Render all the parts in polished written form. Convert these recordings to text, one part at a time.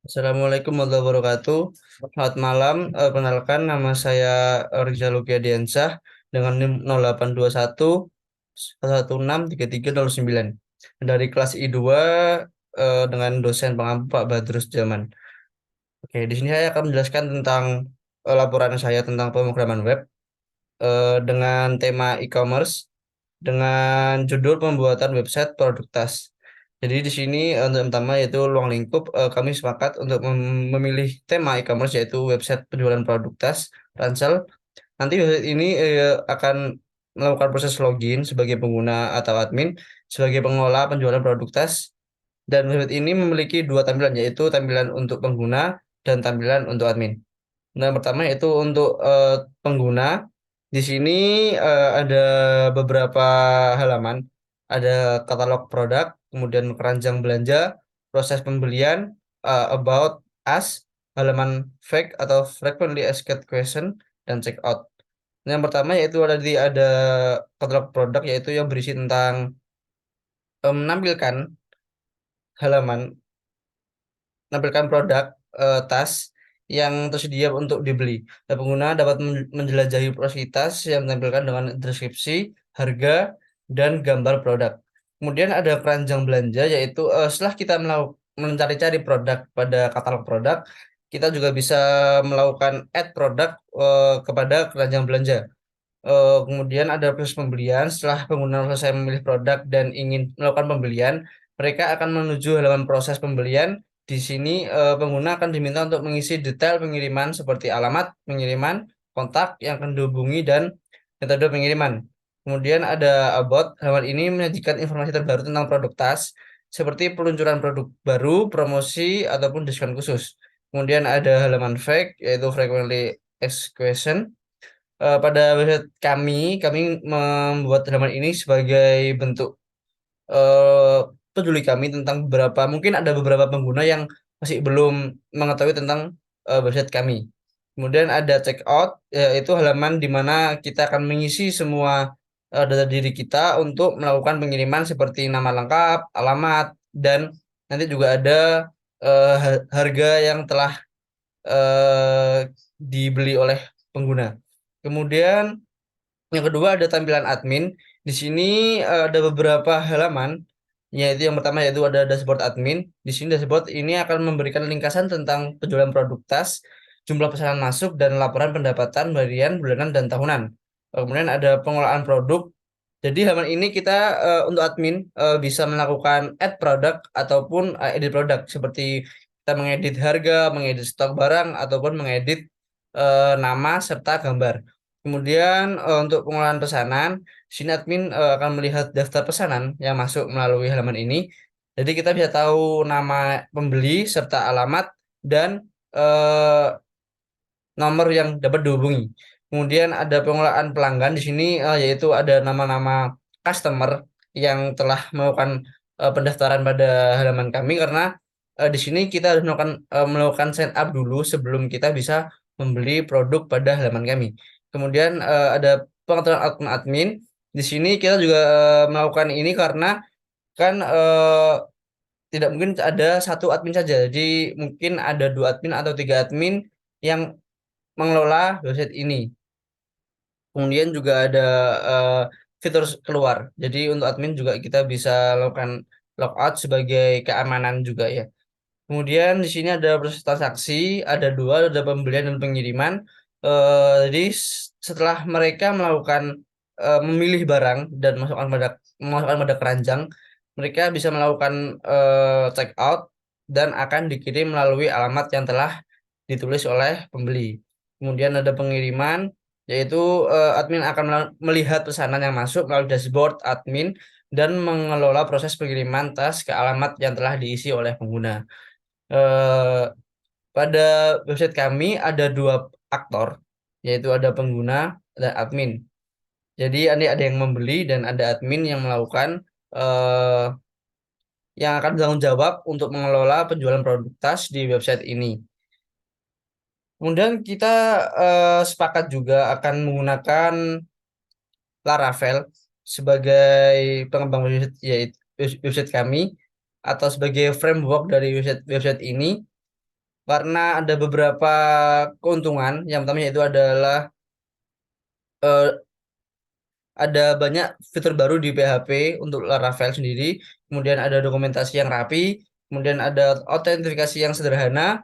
Assalamualaikum warahmatullahi wabarakatuh. Selamat malam. Perkenalkan nama saya Rizal Diansyah dengan NIM 0821 1163309 dari kelas I2 dengan dosen pengampu Pak Badrus Zaman. Oke, di sini saya akan menjelaskan tentang laporan saya tentang pemrograman web dengan tema e-commerce dengan judul pembuatan website produk tas. Jadi di sini untuk yang pertama yaitu ruang lingkup, kami sepakat untuk memilih tema e-commerce yaitu website penjualan produk tas ransel. Nanti website ini akan melakukan proses login sebagai pengguna atau admin sebagai pengelola penjualan produk tas. Dan website ini memiliki dua tampilan yaitu tampilan untuk pengguna dan tampilan untuk admin. Nah, yang pertama yaitu untuk pengguna. Di sini ada beberapa halaman, ada katalog produk, kemudian keranjang belanja, proses pembelian, about us, halaman fake atau frequently asked question, dan checkout. Nah, yang pertama yaitu ada katalog produk yaitu yang berisi tentang menampilkan halaman menampilkan produk tas yang tersedia untuk dibeli. Dan pengguna dapat menjelajahi profil tas yang ditampilkan dengan deskripsi, harga, dan gambar produk. Kemudian ada keranjang belanja, yaitu setelah kita mencari-cari produk pada katalog produk, kita juga bisa melakukan add produk kepada keranjang belanja. Kemudian ada proses pembelian. Setelah pengguna selesai memilih produk dan ingin melakukan pembelian, mereka akan menuju halaman proses pembelian. Di sini pengguna akan diminta untuk mengisi detail pengiriman seperti alamat pengiriman, kontak yang akan dihubungi, dan metode pengiriman. Kemudian ada about. Halaman ini menyajikan informasi terbaru tentang produk tas, seperti peluncuran produk baru, promosi, ataupun diskon khusus. Kemudian ada halaman fake, yaitu frequently asked question. Pada website kami membuat halaman ini sebagai bentuk eh, peduli kami tentang mungkin ada beberapa pengguna yang masih belum mengetahui tentang website kami. Kemudian ada checkout, yaitu halaman di mana kita akan mengisi semua data diri kita untuk melakukan pengiriman seperti nama lengkap, alamat, dan nanti juga ada harga yang telah eh, dibeli oleh pengguna. Kemudian yang kedua ada tampilan admin. Di sini ada beberapa halaman, yaitu yang pertama yaitu ada dashboard admin. Di sini dashboard ini akan memberikan ringkasan tentang penjualan produk tas, jumlah pesanan masuk, dan laporan pendapatan harian, bulanan, dan tahunan. Kemudian ada pengelolaan produk. Jadi halaman ini kita untuk admin bisa melakukan add produk ataupun edit produk seperti kita mengedit harga, mengedit stok barang, ataupun mengedit nama serta gambar. Kemudian untuk pengelolaan pesanan, sini admin akan melihat daftar pesanan yang masuk melalui halaman ini. Jadi kita bisa tahu nama pembeli serta alamat dan eh, nomor yang dapat dihubungi. Kemudian ada pengelolaan pelanggan di sini yaitu ada nama-nama customer yang telah melakukan pendaftaran pada halaman kami karena di sini kita harus melakukan sign up dulu sebelum kita bisa membeli produk pada halaman kami. Kemudian ada pengaturan akun admin. Di sini kita juga melakukan ini karena kan tidak mungkin ada satu admin saja. Jadi mungkin ada dua admin atau tiga admin yang mengelola website ini. Kemudian juga ada eh, fitur keluar. Jadi untuk admin juga kita bisa lakukan logout sebagai keamanan juga ya. Kemudian di sini ada proses transaksi, ada dua, ada pembelian dan pengiriman. Jadi setelah mereka melakukan memilih barang dan masukkan pada keranjang, mereka bisa melakukan check out dan akan dikirim melalui alamat yang telah ditulis oleh pembeli. Kemudian ada pengiriman, yaitu admin akan melihat pesanan yang masuk melalui dashboard admin dan mengelola proses pengiriman tas ke alamat yang telah diisi oleh pengguna. Eh, Pada website kami ada dua aktor, yaitu ada pengguna dan admin. Jadi ada yang membeli dan ada admin yang melakukan eh, yang akan bertanggung jawab untuk mengelola penjualan produk tas di website ini. Kemudian kita sepakat juga akan menggunakan Laravel sebagai pengembang website, yaitu website kami atau sebagai framework dari website ini. karena ada beberapa keuntungan. Yang pertama yaitu adalah eh, ada banyak fitur baru di PHP untuk Laravel sendiri. Kemudian ada dokumentasi yang rapi, kemudian ada autentifikasi yang sederhana,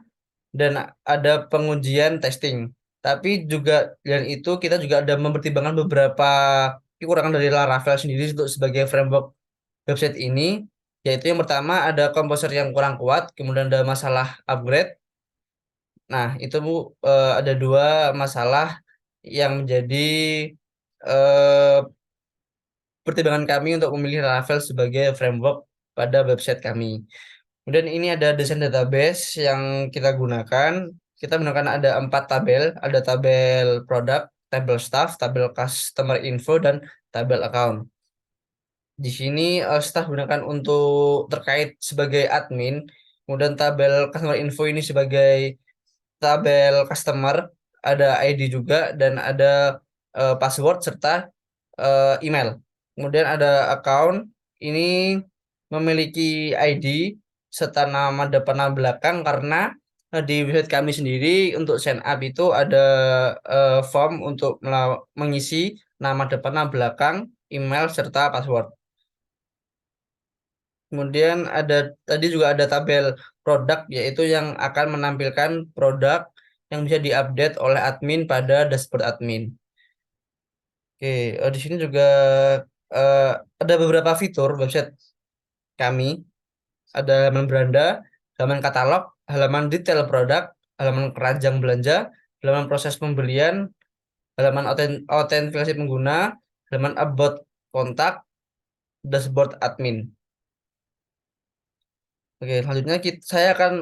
dan ada pengujian testing. Tapi juga dan itu kita juga ada mempertimbangkan beberapa kekurangan dari Laravel sendiri untuk sebagai framework website ini, yaitu yang pertama ada komposer yang kurang kuat, kemudian ada masalah upgrade. Nah, itu Bu, ada dua masalah yang menjadi eh, pertimbangan kami untuk memilih Laravel sebagai framework pada website kami. Kemudian ini ada desain database yang kita gunakan. Kita menggunakan ada 4 tabel, ada tabel produk, tabel staff, tabel customer info, dan tabel account. Di sini staff gunakan untuk terkait sebagai admin, kemudian tabel customer info ini sebagai tabel customer, ada ID juga, dan ada password serta email. Kemudian ada account, ini memiliki ID serta nama depan nama belakang karena di website kami sendiri untuk sign up itu ada form untuk mengisi nama depan nama belakang, email serta password. Kemudian ada tadi juga ada tabel produk yaitu yang akan menampilkan produk yang bisa diupdate oleh admin pada dashboard admin. Oke, di sini juga eh, ada beberapa fitur website kami. Ada halaman beranda, halaman katalog, halaman detail produk, halaman keranjang belanja, halaman proses pembelian, halaman autentikasi pengguna, halaman about kontak, dashboard admin. Oke, selanjutnya saya akan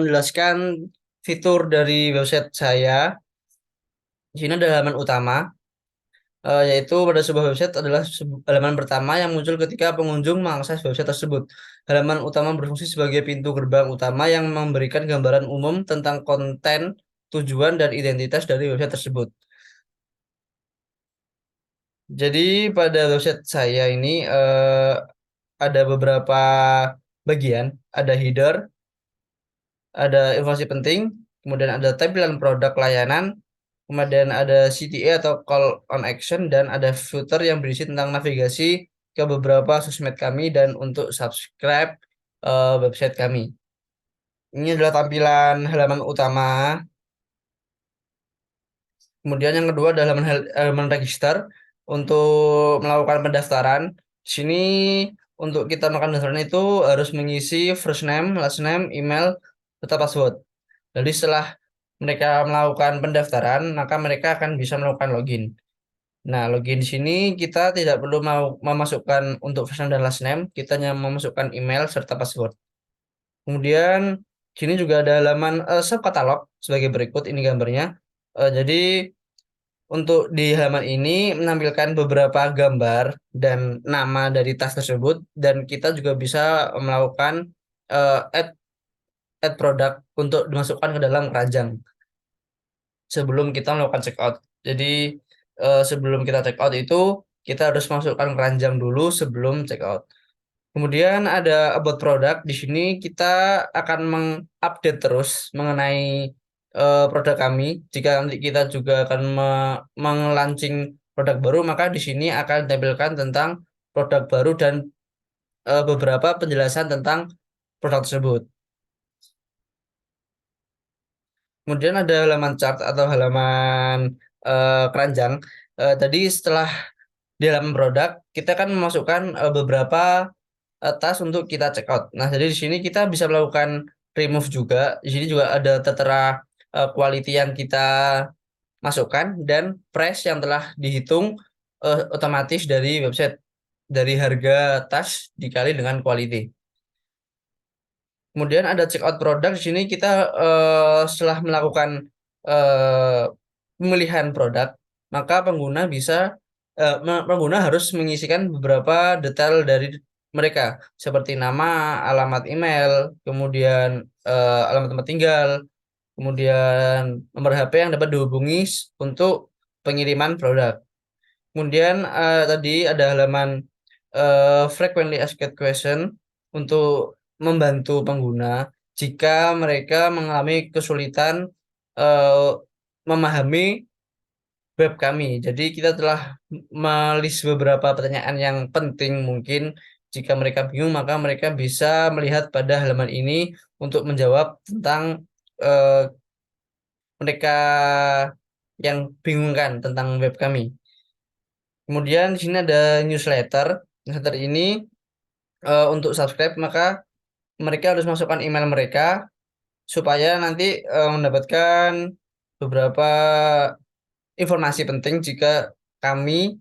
menjelaskan fitur dari website saya. Di sini ada halaman utama, yaitu pada sebuah website adalah halaman pertama yang muncul ketika pengunjung mengakses website tersebut. Halaman utama berfungsi sebagai pintu gerbang utama yang memberikan gambaran umum tentang konten, tujuan, dan identitas dari website tersebut. Jadi pada website saya ini ada beberapa bagian, ada header, ada informasi penting, kemudian ada tampilan produk layanan, kemudian ada CTA atau call on action, dan ada footer yang berisi tentang navigasi ke beberapa sosmed kami dan untuk subscribe website kami. Ini adalah tampilan halaman utama. Kemudian yang kedua adalah halaman register untuk melakukan pendaftaran. Di sini untuk kita melakukan pendaftaran itu harus mengisi first name, last name, email, serta password. Jadi setelah mereka melakukan pendaftaran, maka mereka akan bisa melakukan login. Nah, login di sini kita tidak perlu mau memasukkan untuk first name dan last name, kita hanya memasukkan email serta password. Kemudian di sini juga ada halaman subkatalog sebagai berikut ini gambarnya. Jadi untuk di halaman ini menampilkan beberapa gambar dan nama dari tas tersebut dan kita juga bisa melakukan add produk untuk dimasukkan ke dalam keranjang sebelum kita melakukan check out. Jadi sebelum kita check out itu kita harus masukkan keranjang dulu sebelum check out. Kemudian ada about product. Di sini kita akan mengupdate terus mengenai produk kami. Jika nanti kita juga akan melaunching produk baru, maka di sini akan ditampilkan tentang produk baru dan beberapa penjelasan tentang produk tersebut. Kemudian ada halaman chart atau halaman keranjang. Tadi setelah di halaman produk, kita kan memasukkan beberapa tas untuk kita check out. Nah, jadi di sini kita bisa melakukan remove juga. Di sini juga ada tertera quality yang kita masukkan dan price yang telah dihitung otomatis dari website dari harga tas dikali dengan quality. Kemudian ada check out produk. Di sini kita setelah melakukan eh, pemilihan produk, maka pengguna harus mengisikan beberapa detail dari mereka seperti nama, alamat email, kemudian alamat tempat tinggal, kemudian nomor HP yang dapat dihubungi untuk pengiriman produk. Kemudian tadi ada halaman frequently asked question untuk membantu pengguna. jika mereka mengalami kesulitan eh, memahami web kami. Jadi kita telah melis beberapa pertanyaan yang penting mungkin. Jika mereka bingung, maka mereka bisa melihat pada halaman ini untuk menjawab tentang eh, mereka yang bingungkan tentang web kami. Kemudian di sini ada newsletter. Newsletter ini untuk subscribe maka mereka harus masukkan email mereka supaya nanti mendapatkan beberapa informasi penting jika kami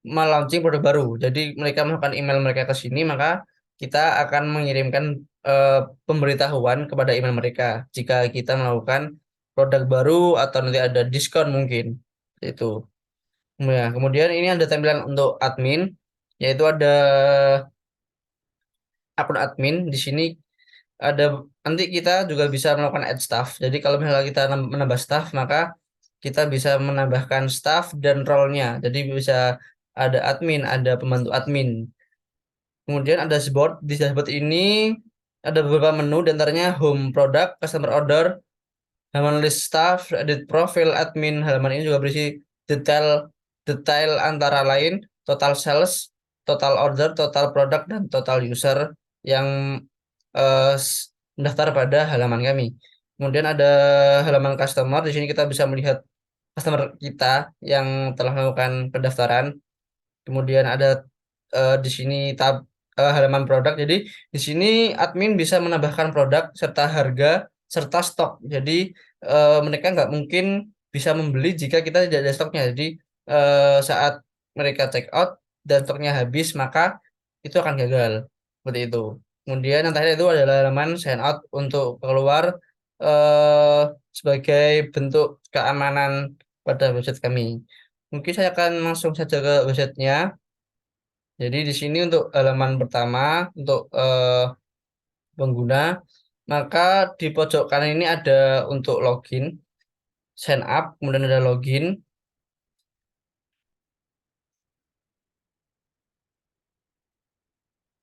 melaunching produk baru. Jadi mereka masukkan email mereka ke sini, maka kita akan mengirimkan eh, pemberitahuan kepada email mereka jika kita melakukan produk baru atau nanti ada diskon mungkin. Itu. Ya, kemudian ini ada tampilan untuk admin, yaitu ada akun admin. Di sini ada nanti kita juga bisa melakukan add staff. Jadi kalau misalnya kita menambah staff, maka kita bisa menambahkan staff dan role-nya. Jadi bisa ada admin, ada pembantu admin. Kemudian ada dashboard. Di dashboard ini ada beberapa menu, di antaranya home product, customer order, halaman list staff, edit profile admin. Halaman ini juga berisi detail detail antara lain total sales, total order, total product, dan total user yang mendaftar pada halaman kami. Kemudian ada halaman customer. Di sini kita bisa melihat customer kita yang telah melakukan pendaftaran. Kemudian ada di sini tab halaman produk. Jadi di sini admin bisa menambahkan produk serta harga serta stok. Jadi mereka nggak mungkin bisa membeli jika kita tidak ada stoknya. Jadi saat mereka check out dan stoknya habis, maka itu akan gagal. Seperti itu. Kemudian yang terakhir itu adalah halaman sign out untuk keluar eh, sebagai bentuk keamanan pada website kami. Mungkin saya akan langsung saja ke websitenya. Jadi di sini untuk halaman pertama untuk pengguna, maka di pojok kanan ini ada untuk login, sign up, kemudian ada login.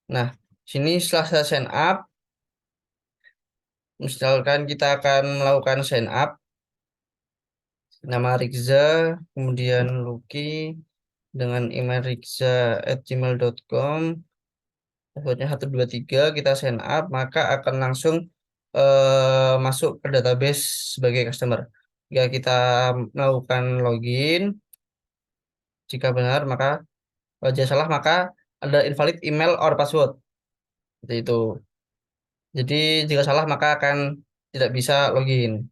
Nah, sini setelah saya sign up, misalkan kita akan melakukan sign up, nama Rikza, kemudian Lucky dengan email rikza@gmail.com, passwordnya 123, kita sign up, maka akan langsung masuk ke database sebagai customer. Jika kita melakukan login, jika benar maka jika salah maka ada invalid email or password. Seperti itu. Jadi jika salah maka akan tidak bisa login.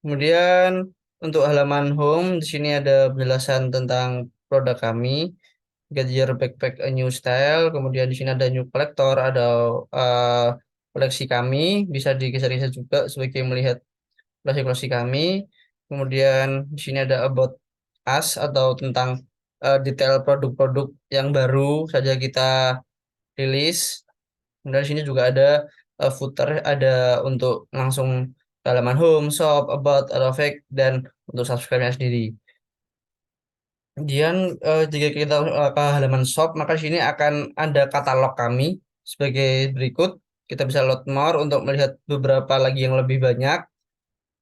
Kemudian untuk halaman home di sini ada penjelasan tentang produk kami. Get your backpack a new style. Kemudian di sini ada new collector, ada eh, koleksi kami, bisa digeser-geser juga sebagai melihat koleksi-koleksi kami. Kemudian di sini ada about us atau tentang detail produk-produk yang baru saja kita rilis. Kemudian di sini juga ada footer, ada untuk langsung halaman home, shop, about, effect, dan untuk subscribe-nya sendiri. Kemudian jika kita ke halaman shop, maka di sini akan ada katalog kami sebagai berikut. Kita bisa load more untuk melihat beberapa lagi yang lebih banyak.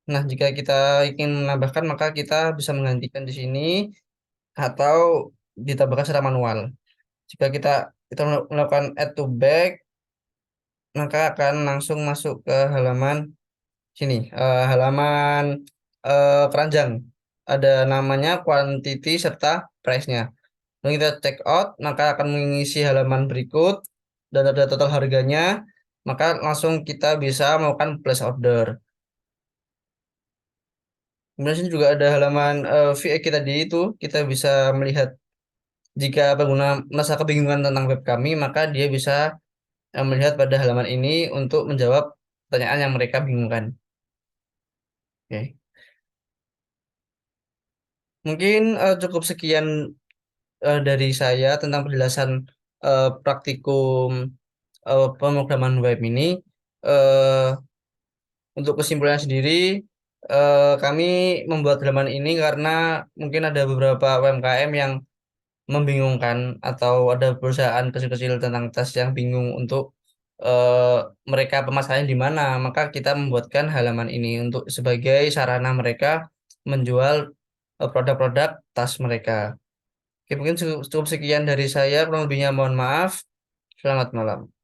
Nah, jika kita ingin menambahkan, maka kita bisa menggantikan di sini atau ditambahkan secara manual. Jika kita melakukan add to bag, maka akan langsung masuk ke halaman sini, halaman keranjang. Ada namanya, quantity, serta price-nya. Lalu kita check out, maka akan mengisi halaman berikut dan ada total harganya, maka langsung kita bisa melakukan place order. Kemudian sini juga ada halaman VIP tadi itu, kita bisa melihat jika pengguna merasa kebingungan tentang web kami, maka dia bisa melihat pada halaman ini untuk menjawab pertanyaan yang mereka bingungkan. Oke. Mungkin cukup sekian dari saya tentang penjelasan praktikum pemrograman web ini. Eh, untuk kesimpulannya sendiri, kami membuat halaman ini karena mungkin ada beberapa UMKM yang membingungkan atau ada perusahaan kecil-kecil tentang tes yang bingung untuk eh, mereka pemasarannya di mana, maka kita membuatkan halaman ini untuk sebagai sarana mereka menjual produk-produk tas mereka. Oke, mungkin cukup sekian dari saya. Kurang lebihnya mohon maaf. Selamat malam.